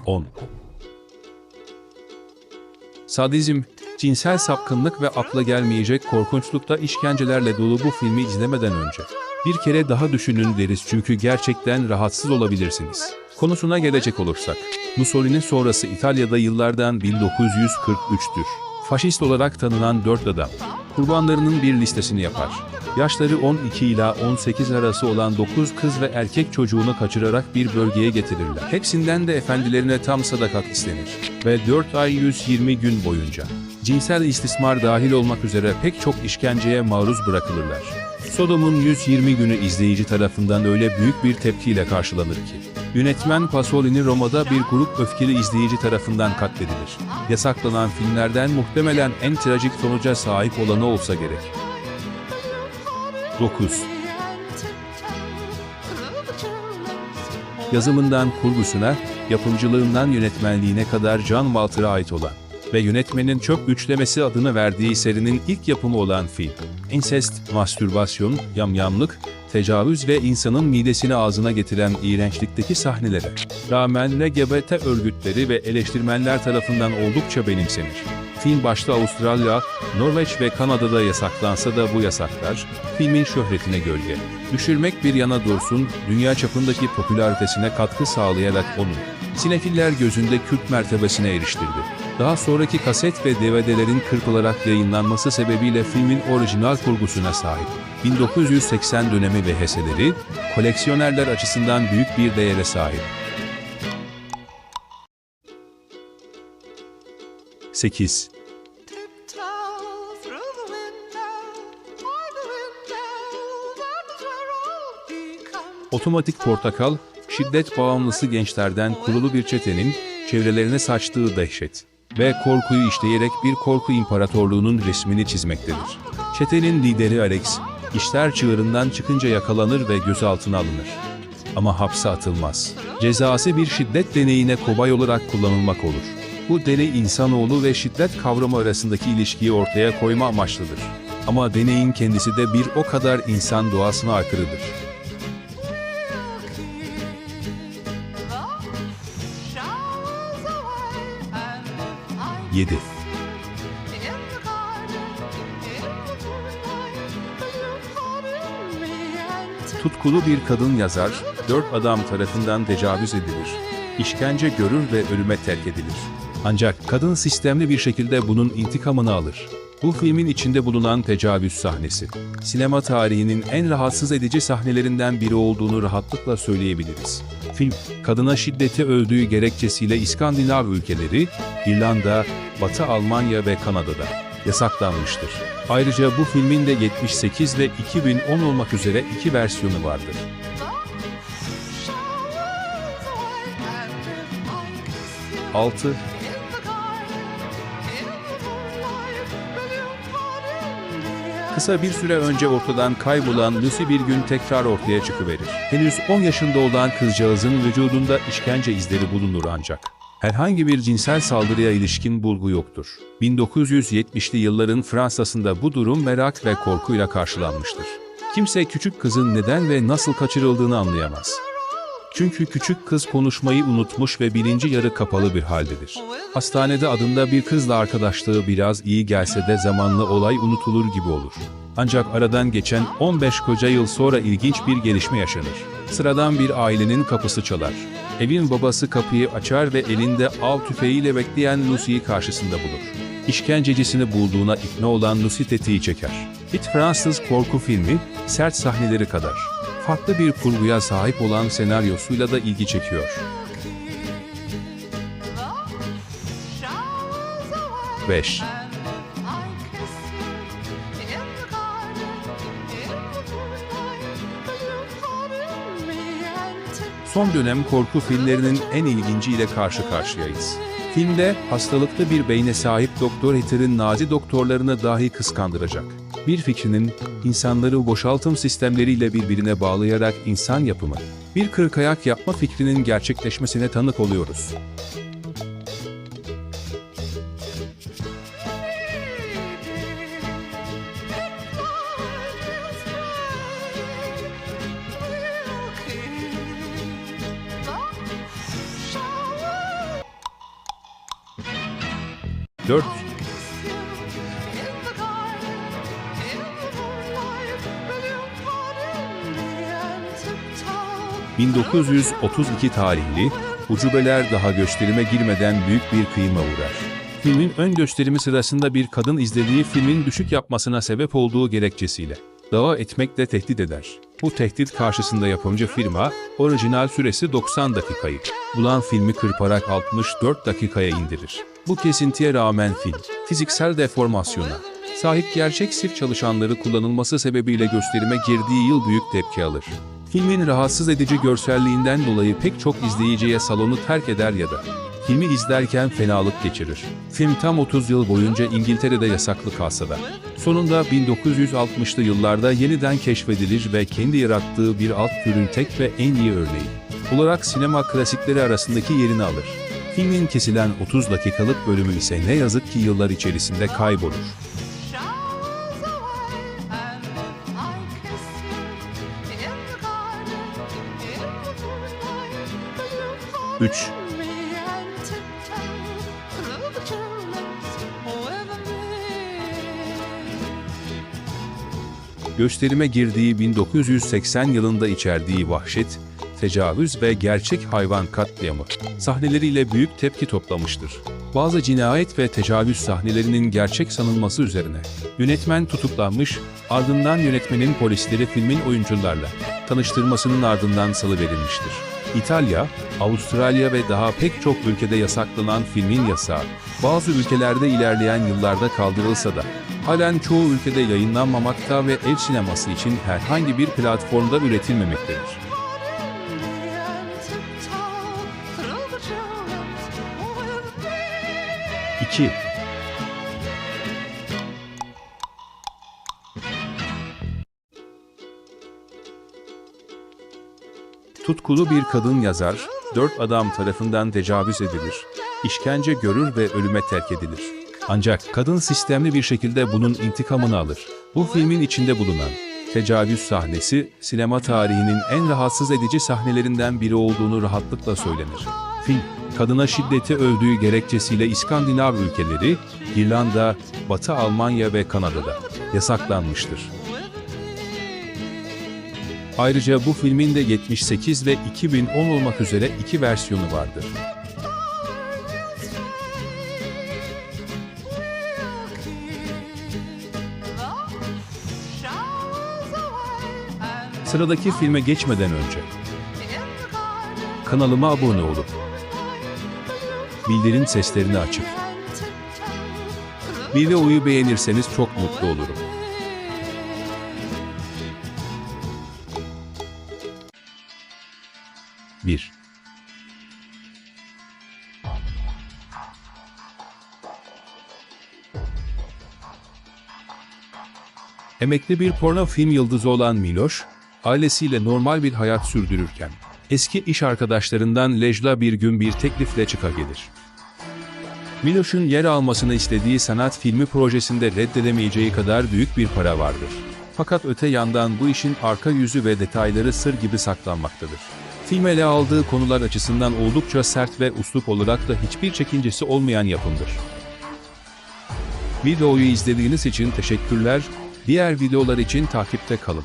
10. Sadizm, cinsel sapkınlık ve akla gelmeyecek korkunçlukta işkencelerle dolu bu filmi izlemeden önce bir kere daha düşünün deriz çünkü gerçekten rahatsız olabilirsiniz. Konusuna gelecek olursak, Mussolini sonrası İtalya'da yıllardan 1943'tür. Faşist olarak tanınan 4 adam, kurbanlarının bir listesini yapar. Yaşları 12 ila 18 arası olan 9 kız ve erkek çocuğunu kaçırarak bir bölgeye getirirler. Hepsinden de efendilerine tam sadakat istenir. Ve 4 ay 120 gün boyunca cinsel istismar dahil olmak üzere pek çok işkenceye maruz bırakılırlar. Sodom'un 120 günü izleyici tarafından öyle büyük bir tepkiyle karşılanır ki, yönetmen Pasolini Roma'da bir grup öfkeli izleyici tarafından katledilir. Yasaklanan filmlerden muhtemelen en trajik sonuca sahip olanı olsa gerek. 9. Yazımından kurgusuna, yapımcılığından yönetmenliğine kadar John Walter'a ait olan ve yönetmenin çok güçlemesi adını verdiği serinin ilk yapımı olan film. İnsest, mastürbasyon, yamyamlık, tecavüz ve insanın midesini ağzına getiren iğrençlikteki sahnelere rağmen LGBT örgütleri ve eleştirmenler tarafından oldukça benimsenir. Film başta Avustralya, Norveç ve Kanada'da yasaklansa da bu yasaklar, filmin şöhretine gölge düşürmek bir yana dursun, dünya çapındaki popülaritesine katkı sağlayarak onu sinefiller gözünde kült mertebesine eriştirdi. Daha sonraki kaset ve DVD'lerin kırpılarak yayınlanması sebebiyle filmin orijinal kurgusuna sahip 1980 dönemi VHS'leri, koleksiyonerler açısından büyük bir değere sahip. 8. Otomatik Portakal, şiddet bağımlısı gençlerden kurulu bir çetenin çevrelerine saçtığı dehşet ve korkuyu işleyerek bir korku imparatorluğunun resmini çizmektedir. Çetenin lideri Alex, işler çığırından çıkınca yakalanır ve gözaltına alınır. Ama hapse atılmaz. Cezası bir şiddet deneyine kobay olarak kullanılmak olur. Bu deney insanoğlu ve şiddet kavramı arasındaki ilişkiyi ortaya koyma amaçlıdır. Ama deneyin kendisi de bir o kadar insan doğasına aykırıdır. 7. Tutkulu bir kadın yazar, 4 adam tarafından tecavüz edilir, işkence görür ve ölüme terk edilir. Ancak kadın sistemli bir şekilde bunun intikamını alır. Bu filmin içinde bulunan tecavüz sahnesi, sinema tarihinin en rahatsız edici sahnelerinden biri olduğunu rahatlıkla söyleyebiliriz. Film, kadına şiddeti övdüğü gerekçesiyle İskandinav ülkeleri, İrlanda, Batı Almanya ve Kanada'da yasaklanmıştır. Ayrıca bu filmin de 78 ve 2010 olmak üzere 2 versiyonu vardır. 6. Kısa bir süre önce ortadan kaybolan Lucy bir gün tekrar ortaya çıkıverir. Henüz 10 yaşında olan kızcağızın vücudunda işkence izleri bulunur ancak herhangi bir cinsel saldırıya ilişkin bulgu yoktur. 1970'li yılların Fransa'sında bu durum merak ve korkuyla karşılanmıştır. Kimse küçük kızın neden ve nasıl kaçırıldığını anlayamaz. Çünkü küçük kız konuşmayı unutmuş ve bilinci yarı kapalı bir haldedir. Hastanede adında bir kızla arkadaşlığı biraz iyi gelse de zamanla olay unutulur gibi olur. Ancak aradan geçen 15 koca yıl sonra ilginç bir gelişme yaşanır. Sıradan bir ailenin kapısı çalar. Evin babası kapıyı açar ve elinde av tüfeğiyle bekleyen Lucy'yi karşısında bulur. İşkencecisini bulduğuna ikna olan Lucy tetiği çeker. Hit Fransız korku filmi, sert sahneleri kadar farklı bir kurguya sahip olan senaryosuyla da ilgi çekiyor. 5. Son dönem korku filmlerinin en ilginciyle karşı karşıyayız. Filmde hastalıklı bir beyne sahip Doktor Hitler'in Nazi doktorlarını dahi kıskandıracak bir fikrinin insanları boşaltım sistemleriyle birbirine bağlayarak insan yapımı, bir kırkayak yapma fikrinin gerçekleşmesine tanık oluyoruz. 4. 1932 tarihli, ucubeler daha gösterime girmeden büyük bir kıyıma uğrar. Filmin ön gösterimi sırasında bir kadın izlediği filmin düşük yapmasına sebep olduğu gerekçesiyle dava etmekle tehdit eder. Bu tehdit karşısında yapımcı firma, orijinal süresi 90 dakikayı bulan filmi kırparak 64 dakikaya indirir. Bu kesintiye rağmen film, fiziksel deformasyona sahip gerçek sirk çalışanları kullanılması sebebiyle gösterime girdiği yıl büyük tepki alır. Filmin rahatsız edici görselliğinden dolayı pek çok izleyiciye salonu terk eder ya da filmi izlerken fenalık geçirir. Film tam 30 yıl boyunca İngiltere'de yasaklı kalsa da sonunda 1960'lı yıllarda yeniden keşfedilir ve kendi yarattığı bir alt türün tek ve en iyi örneği olarak sinema klasikleri arasındaki yerini alır. Filmin kesilen 30 dakikalık bölümü ise ne yazık ki yıllar içerisinde kaybolur. 3. Gösterime girdiği 1980 yılında içerdiği vahşet, tecavüz ve gerçek hayvan katliamı sahneleriyle büyük tepki toplamıştır. Bazı cinayet ve tecavüz sahnelerinin gerçek sanılması üzerine yönetmen tutuklanmış, ardından yönetmenin polisleri filmin oyuncularla tanıştırmasının ardından salıverilmiştir. İtalya, Avustralya ve daha pek çok ülkede yasaklanan filmin yasağı, bazı ülkelerde ilerleyen yıllarda kaldırılsa da, halen çoğu ülkede yayınlanmamakta ve ev sineması için herhangi bir platformda üretilmemektedir. İki. Tutkulu bir kadın yazar, 4 adam tarafından tecavüz edilir, işkence görür ve ölüme terk edilir. Ancak kadın sistemli bir şekilde bunun intikamını alır. Bu filmin içinde bulunan tecavüz sahnesi, sinema tarihinin en rahatsız edici sahnelerinden biri olduğunu rahatlıkla söylenir. Film, kadına şiddeti övdüğü gerekçesiyle İskandinav ülkeleri, İrlanda, Batı Almanya ve Kanada'da yasaklanmıştır. Ayrıca bu filmin de 78 ve 2010 olmak üzere 2 versiyonu vardır. Sıradaki filme geçmeden önce kanalıma abone olup bildirim seslerini açıp videoyu beğenirseniz çok mutlu olurum. Bir. Emekli bir porno film yıldızı olan Miloš, ailesiyle normal bir hayat sürdürürken, eski iş arkadaşlarından Lejla bir gün bir teklifle çıkagelir. Miloš'un yer almasını istediği sanat filmi projesinde reddedemeyeceği kadar büyük bir para vardır. Fakat öte yandan bu işin arka yüzü ve detayları sır gibi saklanmaktadır. Film ele aldığı konular açısından oldukça sert ve üslup olarak da hiçbir çekincesi olmayan yapımdır. Videoyu izlediğiniz için teşekkürler, diğer videolar için takipte kalın.